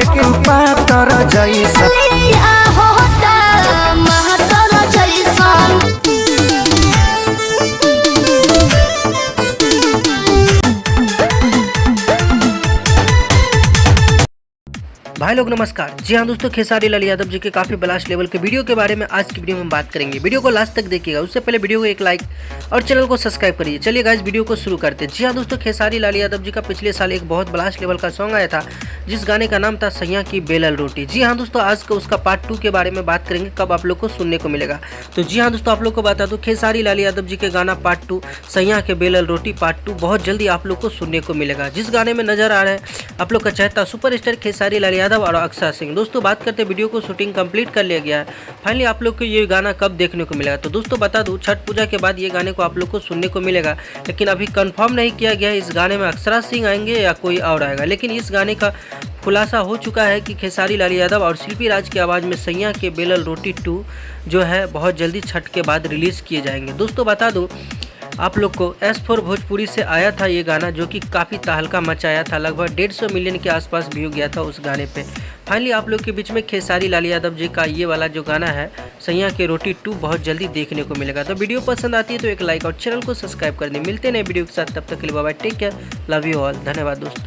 लेकिन पातर जैसा भाई लोग नमस्कार। जी हाँ दोस्तों, खेसारी लाल यादव जी के काफ़ी ब्लास्ट लेवल के वीडियो के बारे में आज की वीडियो में हम बात करेंगे। वीडियो को लास्ट तक देखिएगा, उससे पहले वीडियो को एक लाइक और चैनल को सब्सक्राइब करिए। चलिए गाइस वीडियो को शुरू करते हैं। जी हाँ दोस्तों, खेसारी लाल यादव जी का पिछले साल एक बहुत ब्लास्ट लेवल का सॉन्ग आया था, जिस गाने का नाम था सैया की बेलल रोटी। जी हाँ दोस्तों, आज का उसका पार्ट 2 के बारे में बात करेंगे, कब आप लोग को सुनने को मिलेगा। तो जी हाँ दोस्तों, आप लोग को बता दूं, खेसारी लाल यादव जी के गाना पार्ट 2 सैया के बेलल रोटी पार्ट 2 बहुत जल्दी आप लोग को सुनने को मिलेगा, जिस गाने में नजर आ रहा है आप लोग का चहेता सुपरस्टार खेसारी लाल यादव और अक्षरा सिंह। दोस्तों बात करते हैं, वीडियो को शूटिंग कंप्लीट कर लिया गया है। फाइनली आप लोग को ये गाना कब देखने को मिलेगा। तो दोस्तों बता दूं, छठ पूजा के बाद ये गाने को आप लोग को सुनने को मिलेगा, लेकिन अभी कंफर्म नहीं किया गया है इस गाने में अक्षरा सिंह आएंगे या कोई और आएगा। लेकिन इस गाने का खुलासा हो चुका है कि खेसारी लाल यादव और शिल्पी राज की आवाज़ में सैया के बेलल रोटी 2 जो है बहुत जल्दी छठ के बाद रिलीज़ किए जाएंगे। दोस्तों बता दूं आप लोग को S4 भोजपुरी से आया था ये गाना, जो कि काफ़ी तहलका मचाया था। लगभग 150 मिलियन के आसपास व्यू गया था उस गाने पे। फाइनली आप लोग के बीच में खेसारी लाल यादव जी का ये वाला जो गाना है सैया के रोटी 2 बहुत जल्दी देखने को मिलेगा। तो वीडियो पसंद आती है तो एक लाइक और चैनल को सब्सक्राइब कर दें। मिलते हैं नए वीडियो के साथ, तब तक के लिए bye bye, take care, love you all, धन्यवाद दोस्तों।